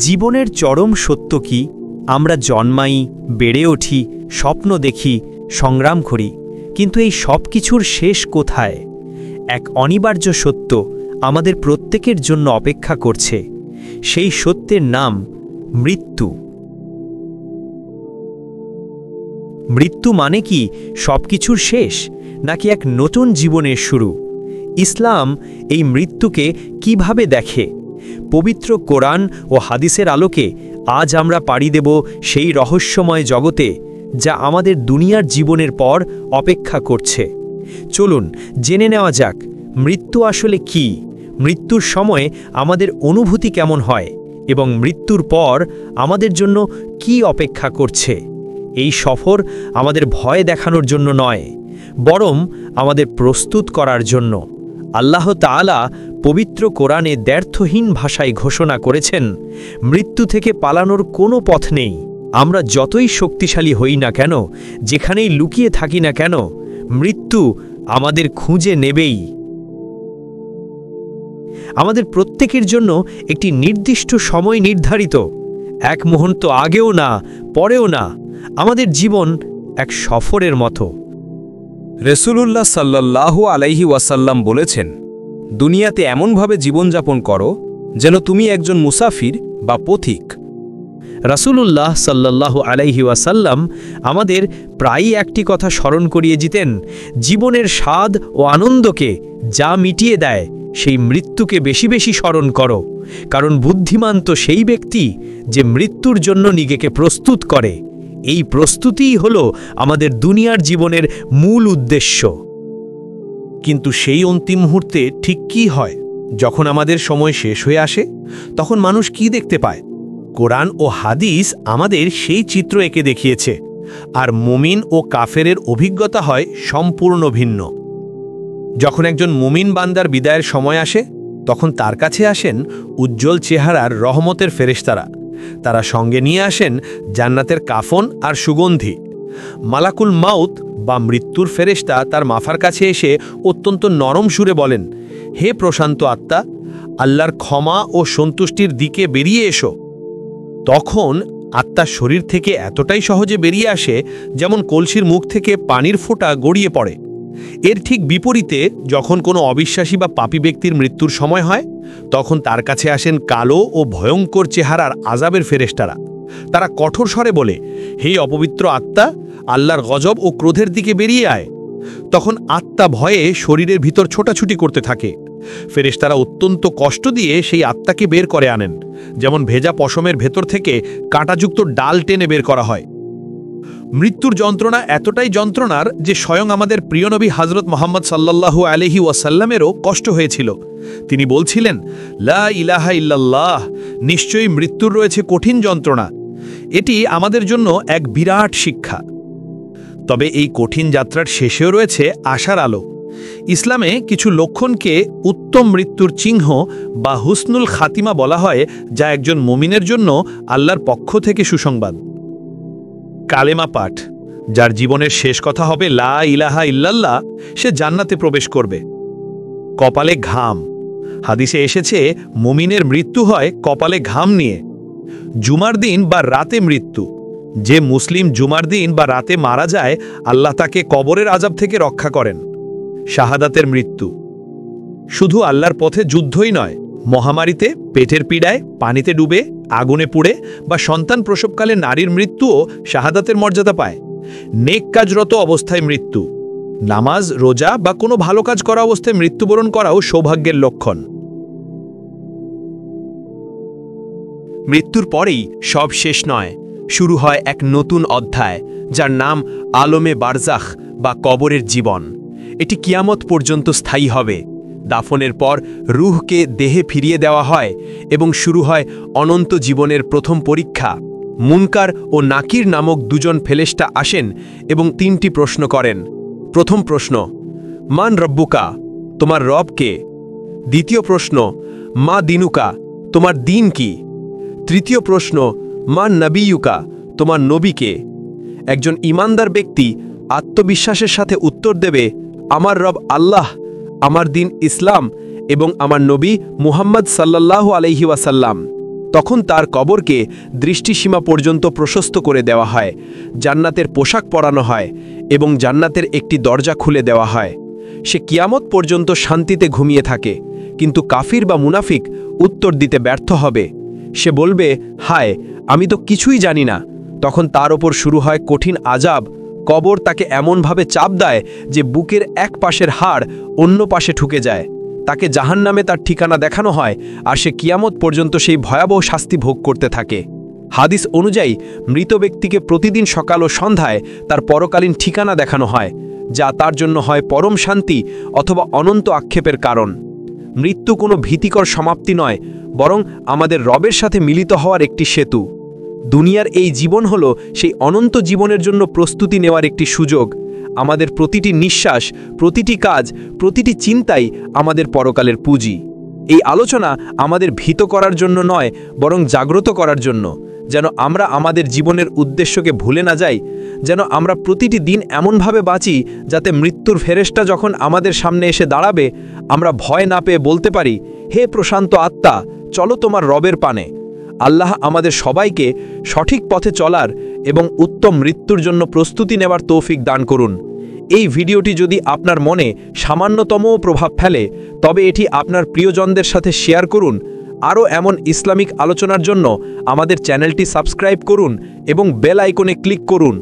জীবনের চরম সত্য কি? আমরা জন্মাই, বেড়ে উঠি, স্বপ্ন দেখি, সংগ্রাম করি, কিন্তু এই সব কিছুর শেষ কোথায়? এক অনিবার্য সত্য আমাদের প্রত্যেকের জন্য অপেক্ষা করছে। সেই সত্যের নাম মৃত্যু। মৃত্যু মানে কি সবকিছুর শেষ, নাকি এক নতুন জীবনের শুরু? ইসলাম এই মৃত্যুকে কিভাবে দেখে? পবিত্র কোরআন ও হাদিসের আলোকে আজ আমরা পাড়ি দেব সেই রহস্যময় জগতে, যা আমাদের দুনিয়ার জীবনের পর অপেক্ষা করছে। চলুন জেনে নেওয়া যাক মৃত্যু আসলে কি, মৃত্যুর সময় আমাদের অনুভূতি কেমন হয়, এবং মৃত্যুর পর আমাদের জন্য কি অপেক্ষা করছে। এই সফর আমাদের ভয় দেখানোর জন্য নয়, বরং আমাদের প্রস্তুত করার জন্য। আল্লাহ তাআলা পবিত্র কোরআনে দ্ব্যর্থহীন ভাষায় ঘোষণা করেছেন, মৃত্যু থেকে পালানোর কোনো পথ নেই। আমরা যতই শক্তিশালী হই না কেন, যেখানেই লুকিয়ে থাকি না কেন, মৃত্যু আমাদের খুঁজে নেবেই। আমাদের প্রত্যেকের জন্য একটি নির্দিষ্ট সময় নির্ধারিত। এক মুহূর্ত আগেও না, পরেও না। আমাদের জীবন এক সফরের মতো। রাসূলুল্লাহ সাল্লাল্লাহু আলাইহি ওয়াসাল্লাম বলেছেন, দুনিয়াতে এমনভাবে জীবনযাপন করো যেন তুমি একজন মুসাফির বা পথিক। রাসূলুল্লাহ সাল্লাল্লাহু আলাইহি ওয়াসাল্লাম আমাদের প্রায়ই একটি কথা স্মরণ করিয়ে দিতেন, জীবনের স্বাদ ও আনন্দকে যা মিটিয়ে দেয়, সেই মৃত্যুকে বেশি বেশি স্মরণ করো। কারণ বুদ্ধিমান তো সেই ব্যক্তি যে মৃত্যুর জন্য নিজেকে প্রস্তুত করে। এই প্রস্তুতিই হলো আমাদের দুনিয়ার জীবনের মূল উদ্দেশ্য। কিন্তু সেই অন্তিম মুহূর্তে ঠিক কী হয়? যখন আমাদের সময় শেষ হয়ে আসে, তখন মানুষ কি দেখতে পায়? কোরআন ও হাদিস আমাদের সেই চিত্র এঁকে দেখিয়েছে, আর মুমিন ও কাফেরের অভিজ্ঞতা হয় সম্পূর্ণ ভিন্ন। যখন একজন মুমিন বান্দার বিদায়ের সময় আসে, তখন তার কাছে আসেন উজ্জ্বল চেহারার রহমতের ফেরেশতারা। তারা সঙ্গে নিয়ে আসেন জান্নাতের কাফন আর সুগন্ধি। মালাকুল মাউত বা মৃত্যুর ফেরেশতা তার মাথার কাছে এসে অত্যন্ত নরম সুরে বলেন, হে প্রশান্ত আত্মা, আল্লাহর ক্ষমা ও সন্তুষ্টির দিকে বেরিয়ে এসো। তখন আত্মার শরীর থেকে এতটাই সহজে বেরিয়ে আসে যেমন কলসির মুখ থেকে পানির ফোঁটা গড়িয়ে পড়ে। এর ঠিক বিপরীতে যখন কোনো অবিশ্বাসী বা পাপী ব্যক্তির মৃত্যুর সময় হয়, তখন তার কাছে আসেন কালো ও ভয়ঙ্কর চেহারার আযাবের ফেরেশতারা। তারা কঠোর স্বরে বলে, হে অপবিত্র আত্মা, আল্লাহর গজব ও ক্রোধের দিকে বেরিয়ে আয়। তখন আত্মা ভয়ে শরীরের ভিতর ছোটাছুটি করতে থাকে। ফেরেশতারা অত্যন্ত কষ্ট দিয়ে সেই আত্মাকে বের করে আনেন, যেমন ভেজা পশমের ভেতর থেকে কাঁটাযুক্ত ডাল টেনে বের করা হয়। মৃত্যুর যন্ত্রণা এতটাই যন্ত্রণার যে স্বয়ং আমাদের প্রিয় নবী হযরত মুহাম্মদ সাল্লাল্লাহু আলাইহি ওয়াসাল্লামেরও কষ্ট হয়েছিল। তিনি বলছিলেন, লা ইলাহা ইল্লাল্লাহ, নিশ্চয়ই মৃত্যুর রয়েছে কঠিন যন্ত্রণা। এটি আমাদের জন্য এক বিরাট শিক্ষা। তবে এই কঠিন যাত্রার শেষেও রয়েছে আশার আলো। ইসলামে কিছু লক্ষণকে উত্তম মৃত্যুর চিহ্ন বা হুসনুল খাতিমা বলা হয়, যা একজন মুমিনের জন্য আল্লাহর পক্ষ থেকে সুসংবাদ। কালেমা পাঠ, যার জীবনের শেষ কথা হবে লা ইলাহা ইল্লাল্লাহ, সে জান্নাতে প্রবেশ করবে। কপালে ঘাম, হাদিসে এসেছে মুমিনের মৃত্যু হয় কপালে ঘাম নিয়ে। জুমার দিন বা রাতে মৃত্যু, যে মুসলিম জুমার দিন বা রাতে মারা যায়, আল্লাহ তাকে কবরের আযাব থেকে রক্ষা করেন। শাহাদাতের মৃত্যু, শুধু আল্লাহর পথে যুদ্ধই নয়, মহামারীতে, পেটের পীড়ায়, পানিতে ডুবে, আগুনে পুড়ে বা সন্তান প্রসবকালে নারীর মৃত্যুও শাহাদাতের মর্যাদা পায়। নেক কাজরত অবস্থায় মৃত্যু, নামাজ, রোজা বা কোনো ভালো কাজ করা অবস্থায় মৃত্যুবরণ করাও সৌভাগ্যের লক্ষণ। মৃত্যুর পরেই সব শেষ নয়, শুরু হয় এক নতুন অধ্যায়, যার নাম আলমে বারজাখ বা কবরের জীবন। এটি কিয়ামত পর্যন্ত স্থায়ী হবে। দাফনের পর রূহকে দেহে ফিরিয়ে দেওয়া হয় এবং শুরু হয় অনন্ত জীবনের প্রথম পরীক্ষা। মুনকার ও নাকির নামক দুজন ফেরেশতা আসেন এবং তিনটি প্রশ্ন করেন। প্রথম প্রশ্ন, মান রব্বুকা, তোমার রব কে? দ্বিতীয় প্রশ্ন, মা দিনুকা, তোমার দিন কি? তৃতীয় প্রশ্ন, মান নবিয়ুকা, তোমার নবী কে? একজন ঈমানদার ব্যক্তি আত্মবিশ্বাসের সাথে উত্তর দেবে, আমার রব আল্লাহ, আমার দিন ইসলাম এবং আমার নবী মুহাম্মদ সাল্লাল্লাহু আলাইহি ওয়াসাল্লাম। তখন তার কবরকে দৃষ্টিসীমা পর্যন্ত প্রশস্ত করে দেওয়া হয়, জান্নাতের পোশাক পরানো হয় এবং জান্নাতের একটি দরজা খুলে দেওয়া হয়। সে কিয়ামত পর্যন্ত শান্তিতে ঘুমিয়ে থাকে, কিন্তু কাফির বা মুনাফিক উত্তর দিতে ব্যর্থ হবে। সে বলবে, হায়, আমি তো কিছুই জানি না। তখন তার ওপর শুরু হয় কঠিন আযাব। কবর তাকে এমনভাবে চাপ দেয় যে বুকের এক পাশের হাড় অন্য পাশে ঠুকে যায়। তাকে জাহান্নামে তার ঠিকানা দেখানো হয়, আর সে কিয়ামত পর্যন্ত সেই ভয়াবহ শাস্তি ভোগ করতে থাকে। হাদিস অনুযায়ী মৃত ব্যক্তিকে প্রতিদিন সকাল ও সন্ধ্যায় তার পরকালীন ঠিকানা দেখানো হয়, যা তার জন্য হয় পরম শান্তি অথবা অনন্ত আক্ষেপের কারণ। মৃত্যু কোনো ভীতিকর সমাপ্তি নয়, বরং আমাদের রবের সাথে মিলিত হওয়ার একটি সেতু। দুনিয়ার এই জীবন হলো সেই অনন্ত জীবনের জন্য প্রস্তুতি নেওয়ার একটি সুযোগ। আমাদের প্রতিটি নিঃশ্বাস, প্রতিটি কাজ, প্রতিটি চিন্তাই আমাদের পরকালের পুঁজি। এই আলোচনা আমাদের ভীত করার জন্য নয়, বরং জাগ্রত করার জন্য, যেন আমরা আমাদের জীবনের উদ্দেশ্যকে ভুলে না যাই, যেন আমরা প্রতিটি দিন এমনভাবে বাঁচি যাতে মৃত্যুর ফেরেশতা যখন আমাদের সামনে এসে দাঁড়াবে, আমরা ভয় না পেয়ে বলতে পারি, হে প্রশান্ত আত্মা, চলো তোমার রবের পানে। আল্লাহ আমাদের সবাইকে সঠিক পথে চলার এবং উত্তম মৃত্যুর জন্য প্রস্তুতি নেওয়ার তৌফিক দান করুন। এই ভিডিওটি যদি আপনার মনে সামান্যতমও প্রভাব ফেলে, তবে এটি আপনার প্রিয়জনদের সাথে শেয়ার করুন। আরও এমন ইসলামিক আলোচনার জন্য আমাদের চ্যানেলটি সাবস্ক্রাইব করুন এবং বেল আইকনে ক্লিক করুন।